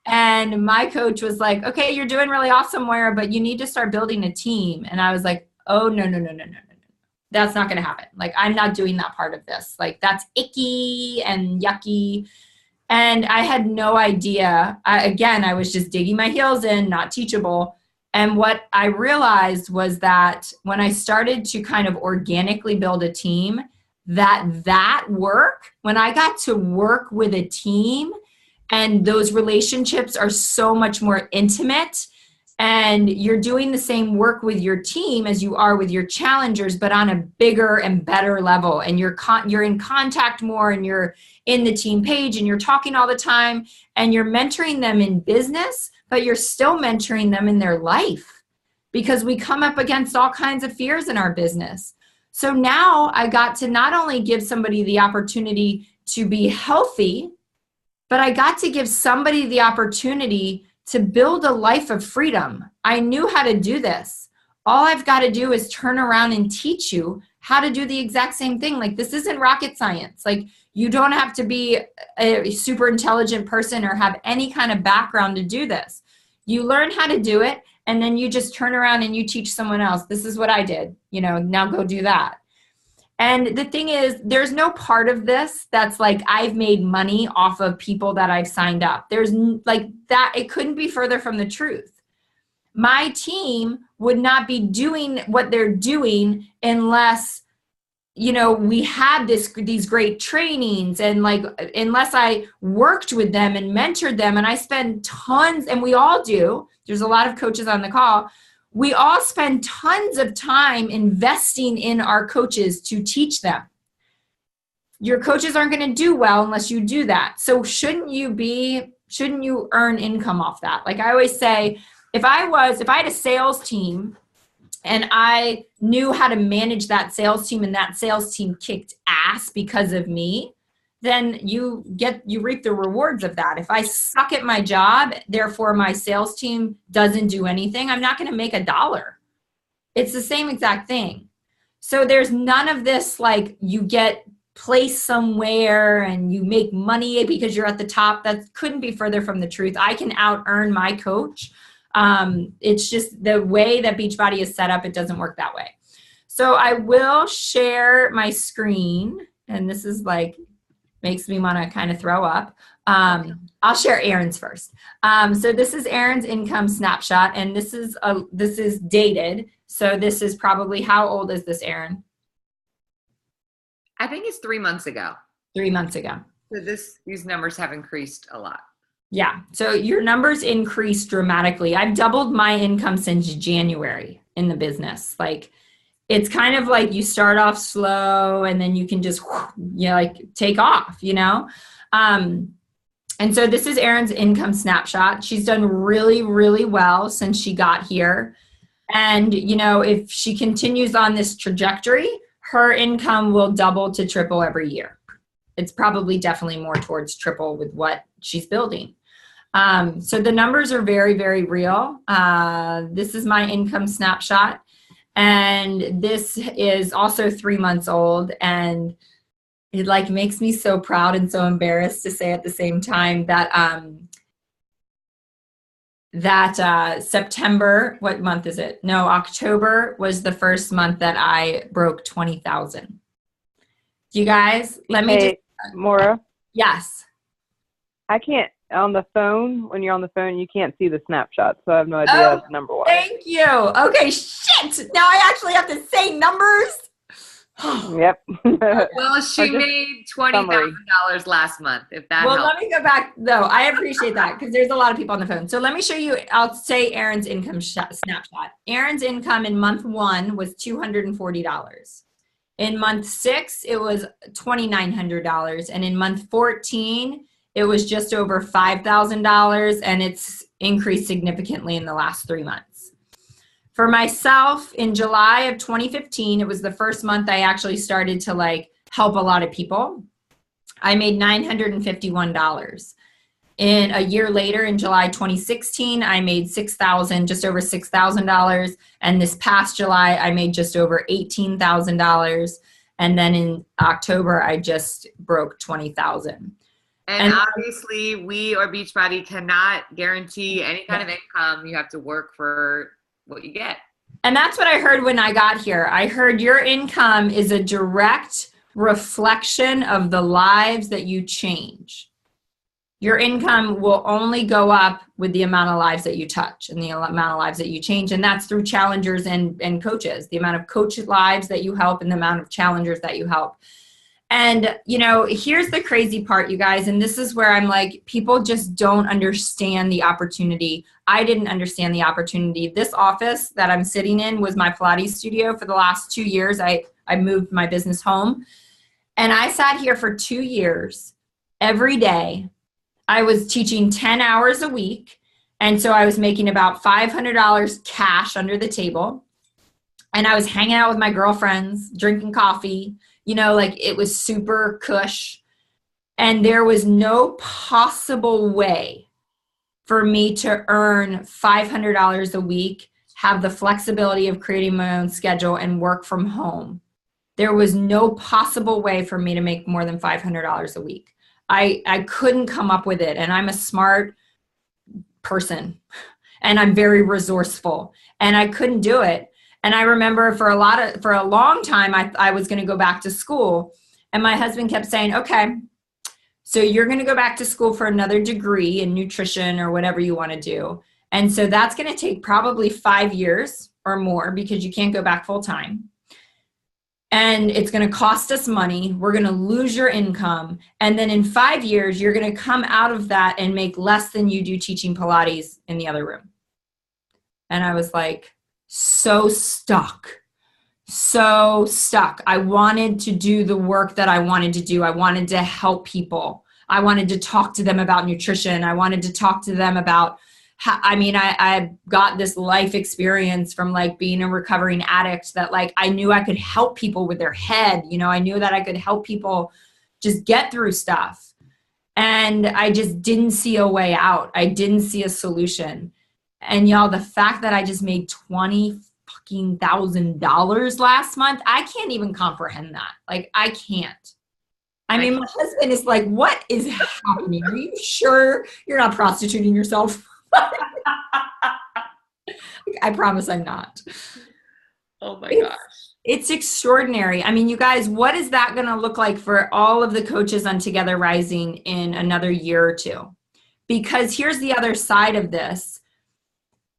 And my coach was like, okay, you're doing really awesome, Moira, but you need to start building a team. And I was like, oh, no. That's not going to happen. Like, I'm not doing that part of this. Like, that's icky and yucky. And I had no idea. I was just digging my heels in, not teachable. And what I realized was that when I started to kind of organically build a team, that work, when I got to work with a team, and those relationships are so much more intimate, and you're doing the same work with your team as you are with your challengers, but on a bigger and better level, and you're in contact more, and you're in the team page, and you're talking all the time, and you're mentoring them in business, but you're still mentoring them in their life, because we come up against all kinds of fears in our business. So now I got to not only give somebody the opportunity to be healthy, but I got to give somebody the opportunity to build a life of freedom. I knew how to do this. All I've got to do is turn around and teach you how to do the exact same thing. Like, this isn't rocket science. Like, you don't have to be a super intelligent person or have any kind of background to do this. You learn how to do it, and then you just turn around and you teach someone else. This is what I did. Now go do that. And the thing is, there's no part of this that's like, I've made money off of people that I've signed up. There's like that. It couldn't be further from the truth. My team would not be doing what they're doing unless, we had these great trainings, and like, unless I worked with them and mentored them, and I spend tons, and we all do. There's a lot of coaches on the call. We all spend tons of time investing in our coaches to teach them. Your coaches aren't going to do well unless you do that. So shouldn't you earn income off that? Like I always say, if I had a sales team and I knew how to manage that sales team, and that sales team kicked ass because of me, then you reap the rewards of that. If I suck at my job, therefore my sales team doesn't do anything, I'm not going to make $1. It's the same exact thing. So there's none of this like you get placed somewhere and you make money because you're at the top. That couldn't be further from the truth. I can out earn my coach. It's just the way that Beachbody is set up, it doesn't work that way. So I will share my screen, and this is like, makes me want to kind of throw up. I'll share Erin's first. So this is Erin's income snapshot, and this is dated. So this is probably, how old is this, Erin? I think it's 3 months ago. 3 months ago. So these numbers have increased a lot. Yeah. So your numbers increased dramatically. I've doubled my income since January in the business. Like, it's kind of like you start off slow and then you can just, like take off, And so this is Erin's income snapshot. She's done really, really well since she got here. And, if she continues on this trajectory, her income will double to triple every year. It's probably definitely more towards triple with what she's building. So the numbers are very, very real. This is my income snapshot. And this is also 3 months old, and it like makes me so proud and so embarrassed to say at the same time that September, what month is it? No, October was the first month that I broke 20,000. You guys, let me just Maura. Yes. I can't on the phone. When you're on the phone, you can't see the snapshot, so I have no idea number one. Thank you. Okay, shit. Now I actually have to say numbers. Yep. Well, she made $20,000 last month, if that helps. Let me go back. No, I appreciate that because there's a lot of people on the phone. So let me show you. I'll say Erin's income snapshot. Erin's income in month 1 was $240. In month 6, it was $2,900. And in month 14, it was just over $5,000, and it's increased significantly in the last 3 months. For myself, in July of 2015, it was the first month I actually started to like help a lot of people. I made $951. In a year later, in July 2016, I made just over $6,000. And this past July, I made just over $18,000. And then in October, I just broke 20,000. And obviously, we or Beachbody cannot guarantee any kind of income. You have to work for what you get. And that's what I heard when I got here. I heard your income is a direct reflection of the lives that you change. Your income will only go up with the amount of lives that you touch and the amount of lives that you change. And that's through challengers and coaches, the amount of coach lives that you help and the amount of challengers that you help. And, you know, here's the crazy part, you guys, and this is where I'm like, people just don't understand the opportunity. I didn't understand the opportunity. This office that I'm sitting in was my Pilates studio for the last 2 years. I moved my business home, and I sat here for 2 years every day. I was teaching 10 hours a week, and so I was making about $500 cash under the table, and I was hanging out with my girlfriends, drinking coffee. You know, like it was super cush. And there was no possible way for me to earn $500 a week, have the flexibility of creating my own schedule, and work from home. There was no possible way for me to make more than $500 a week. I couldn't come up with it. And I'm a smart person and I'm very resourceful, and I couldn't do it. And I remember for a long time, I was going to go back to school, and my husband kept saying, okay, so you're going to go back to school for another degree in nutrition or whatever you want to do. And so that's going to take probably 5 years or more, because you can't go back full time. And it's going to cost us money. We're going to lose your income. And then in 5 years, you're going to come out of that and make less than you do teaching Pilates in the other room. And I was like, so stuck. I wanted to do the work that I wanted to do. I wanted to help people. I wanted to talk to them about nutrition. I wanted to talk to them about I got this life experience from like being a recovering addict, that like I knew I could help people with their head. You know, I knew that I could help people just get through stuff. And I just didn't see a way out. I didn't see a solution. And y'all, the fact that I just made $20,000 last month, I can't even comprehend that. Like, I can't. I mean, my husband is like, what is happening? Are you sure you're not prostituting yourself? I promise I'm not. Oh my gosh. It's extraordinary. I mean, you guys, what is that going to look like for all of the coaches on Together Rising in another year or two? Because here's the other side of this.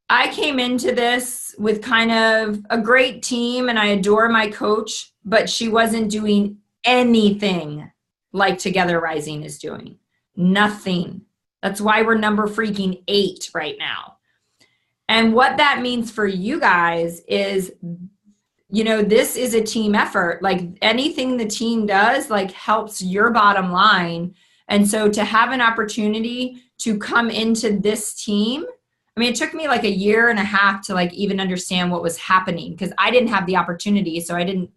I came into this with kind of a great team, and I adore my coach, but she wasn't doing anything like Together Rising is doing. Nothing. That's why we're number freaking 8 right now. And what that means for you guys is, you know, this is a team effort. Like anything the team does, like helps your bottom line. And so to have an opportunity to come into this team, I mean, it took me like a year and a half to like even understand what was happening, because I didn't have the opportunity. So I didn't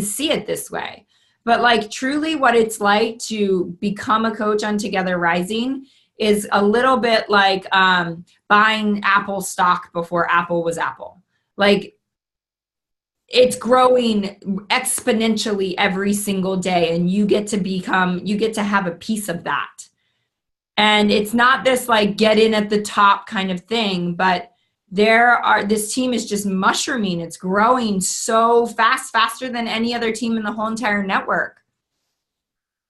see it this way. But like truly what it's like to become a coach on Together Rising is a little bit like buying Apple stock before Apple was Apple. Like it's growing exponentially every single day, and you get to have a piece of that. And it's not this like get in at the top kind of thing, but this team is just mushrooming. It's growing so fast, faster than any other team in the whole entire network.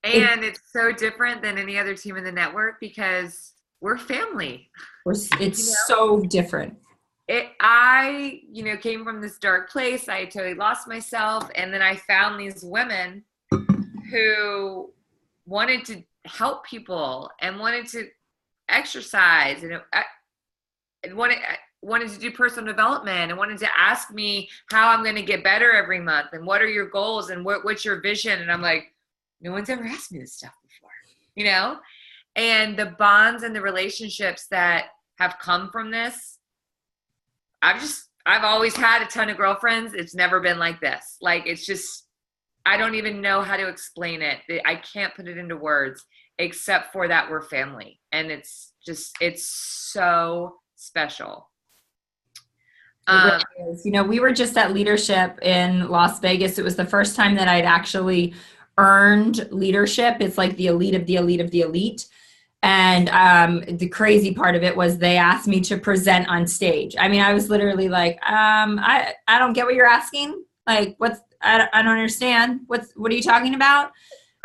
And it's so different than any other team in the network because we're family. It's so different. I came from this dark place. I totally lost myself. And then I found these women who wanted to help people and wanted to exercise and wanted to do personal development and wanted to ask me how I'm going to get better every month and what are your goals and what's your vision. And I'm like, no one's ever asked me this stuff before, and the bonds and the relationships that have come from this. I've always had a ton of girlfriends. It's never been like this. Like, it's just, I don't even know how to explain it. I can't put it into words except for that we're family. And it's so special. We were just at leadership in Las Vegas. It was the first time that I'd actually earned leadership. It's like the elite of the elite of the elite. And the crazy part of it was they asked me to present on stage. I mean, I was literally like, I don't get what you're asking. Like, I don't understand. What are you talking about?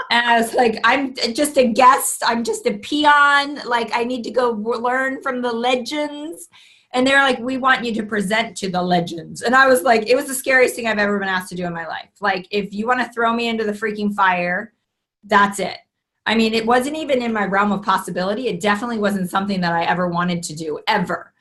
And I was like, I'm just a guest. I'm just a peon. Like, I need to go learn from the legends. And they're like, we want you to present to the legends. And I was like, it was the scariest thing I've ever been asked to do in my life. Like, if you want to throw me into the freaking fire, that's it. I mean, it wasn't even in my realm of possibility. It definitely wasn't something that I ever wanted to do, ever.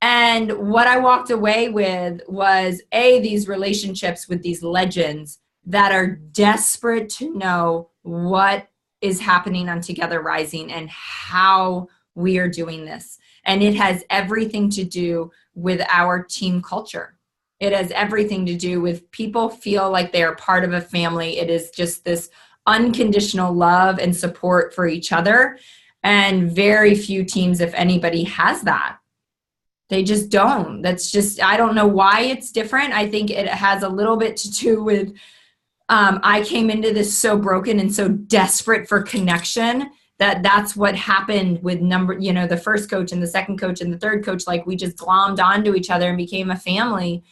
And what I walked away with was, these relationships with these legends that are desperate to know what is happening on Together Rising and how we are doing this. And it has everything to do with our team culture. It has everything to do with people feel like they are part of a family. It is just this unconditional love and support for each other. And very few teams, if anybody, has that. They just don't. That's just, I don't know why it's different. I think it has a little bit to do with, I came into this so broken and so desperate for connection that's what happened with the first coach and the second coach and the third coach. Like, we just glommed onto each other and became a family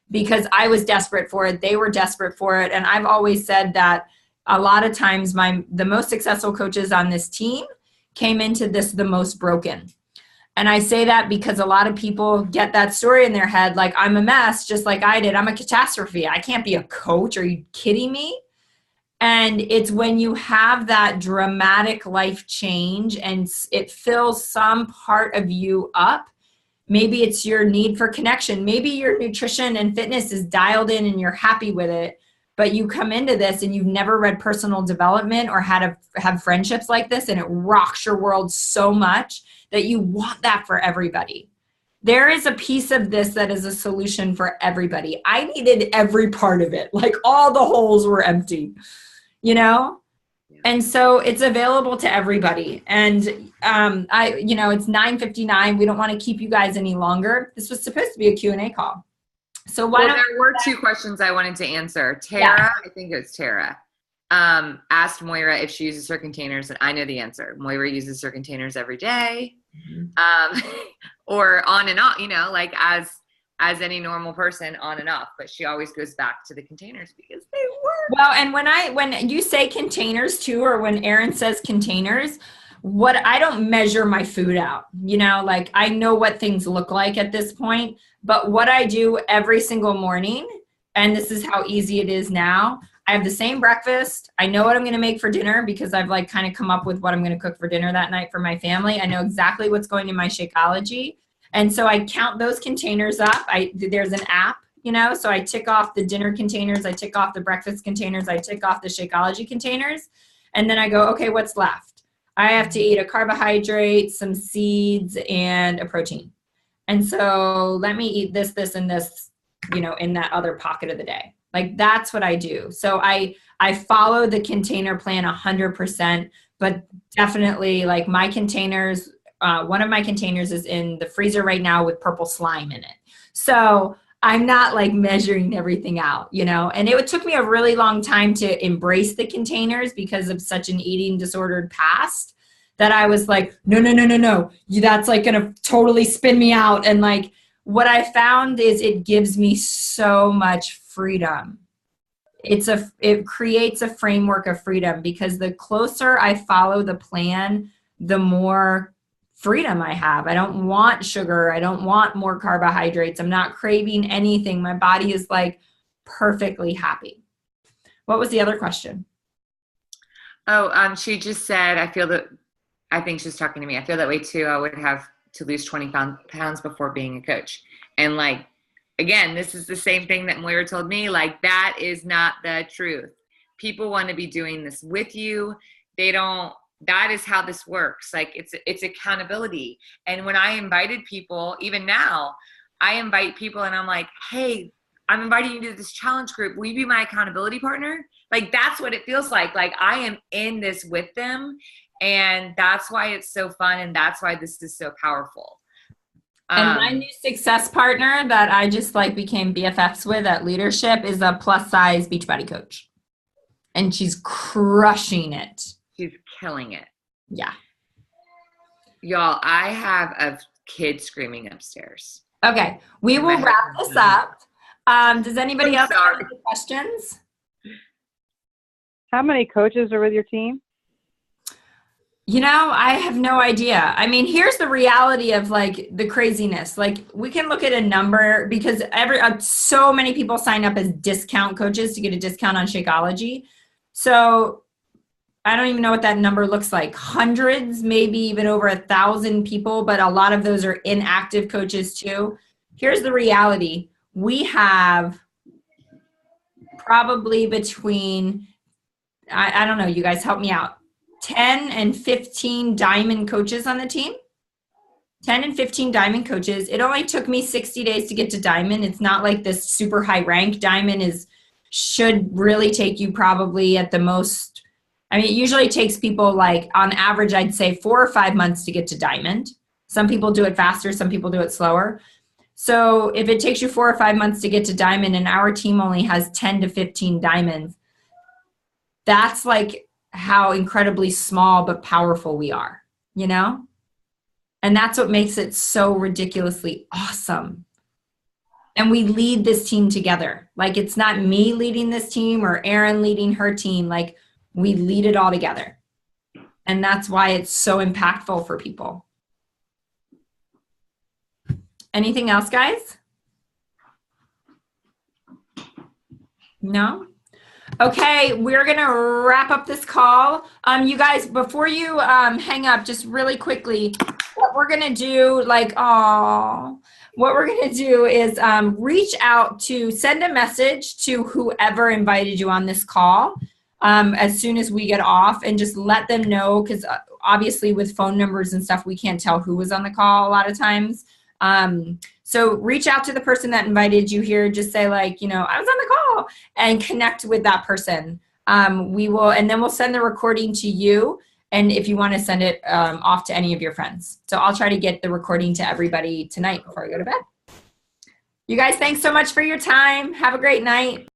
because I was desperate for it. They were desperate for it. And I've always said that a lot of times the most successful coaches on this team came into this the most broken. And I say that because a lot of people get that story in their head, like, I'm a mess, just like I did. I'm a catastrophe. I can't be a coach. Are you kidding me? And it's when you have that dramatic life change and it fills some part of you up. Maybe it's your need for connection. Maybe your nutrition and fitness is dialed in and you're happy with it. But you come into this and you've never read personal development or have friendships like this, and it rocks your world so much that you want that for everybody. There is a piece of this that is a solution for everybody. I needed every part of it. Like, all the holes were empty, Yeah. And so it's available to everybody. And it's 9:59. We don't want to keep you guys any longer. This was supposed to be a Q&A call. So there were two questions I wanted to answer. Tara, I think it was Tara, asked Moira if she uses her containers, and I know the answer. Moira uses her containers every day, or on and off, like as any normal person, on and off. But she always goes back to the containers because they work. Well, and when you say containers too, or when Erin says containers, I don't measure my food out, like, I know what things look like at this point, but what I do every single morning, and this is how easy it is now, I have the same breakfast. I know what I'm going to make for dinner because I've kind of come up with what I'm going to cook for dinner that night for my family. I know exactly what's going in my Shakeology. And so I count those containers up. There's an app, so I tick off the dinner containers. I tick off the breakfast containers. I tick off the Shakeology containers. And then I go, okay, what's left? I have to eat a carbohydrate, some seeds, and a protein. And so let me eat this, and this, in that other pocket of the day. Like, that's what I do. So I follow the container plan 100%, but definitely, like, my containers, one of my containers is in the freezer right now with purple slime in it. So I'm not measuring everything out, and it took me a really long time to embrace the containers because of such an eating disordered past that I was like, no. That's going to totally spin me out. And what I found is it gives me so much freedom. It creates a framework of freedom because the closer I follow the plan, the more freedom I have. I don't want sugar. I don't want more carbohydrates. I'm not craving anything. My body is perfectly happy. What was the other question? Oh, she just said, I think she's talking to me. I feel that way too. I would have to lose 20 pounds before being a coach. And again, this is the same thing that Moira told me. That is not the truth. People want to be doing this with you. That is how this works. It's accountability. And when I invited people, even now, I invite people and I'm like, hey, I'm inviting you to this challenge group. Will you be my accountability partner? That's what it feels like. I am in this with them. And that's why it's so fun. And that's why this is so powerful. And my new success partner that I just became BFFs with at Leadership is a plus size Beachbody coach. And she's crushing it. She's killing it. Yeah. Y'all, I have a kid screaming upstairs. Okay. We will wrap this up. Does anybody else have any questions? How many coaches are with your team? You know, I have no idea. I mean, here's the reality of like the craziness. Like we can look at a number because so many people sign up as discount coaches to get a discount on Shakeology. So I don't even know what that number looks like. Hundreds, maybe even over 1,000 people, but a lot of those are inactive coaches too. Here's the reality. We have probably between, I don't know, you guys help me out, 10 and 15 diamond coaches on the team. 10 and 15 diamond coaches. It only took me 60 days to get to diamond. It's not like this super high rank. Diamond should really take you probably at the most. I mean, it usually takes people like on average, I'd say 4 or 5 months to get to diamond. Some people do it faster. Some people do it slower. So if it takes you 4 or 5 months to get to diamond and our team only has 10 to 15 diamonds, that's like how incredibly small but powerful we are, you know? And that's what makes it so ridiculously awesome. And we lead this team together. Like it's not me leading this team or Erin leading her team. Like we lead it all together. And that's why it's so impactful for people. Anything else, guys? No? Okay, we're going to wrap up this call. You guys, before you hang up, just really quickly, what we're going to do, what we're going to do is reach out send a message to whoever invited you on this call as soon as we get off and just let them know, because obviously with phone numbers and stuff, we can't tell who was on the call a lot of times. So reach out to the person that invited you here. Just say like, I was on the call, and connect with that person. And then we'll send the recording to you. And if you want to send it off to any of your friends. So I'll try to get the recording to everybody tonight before I go to bed. You guys, thanks so much for your time. Have a great night.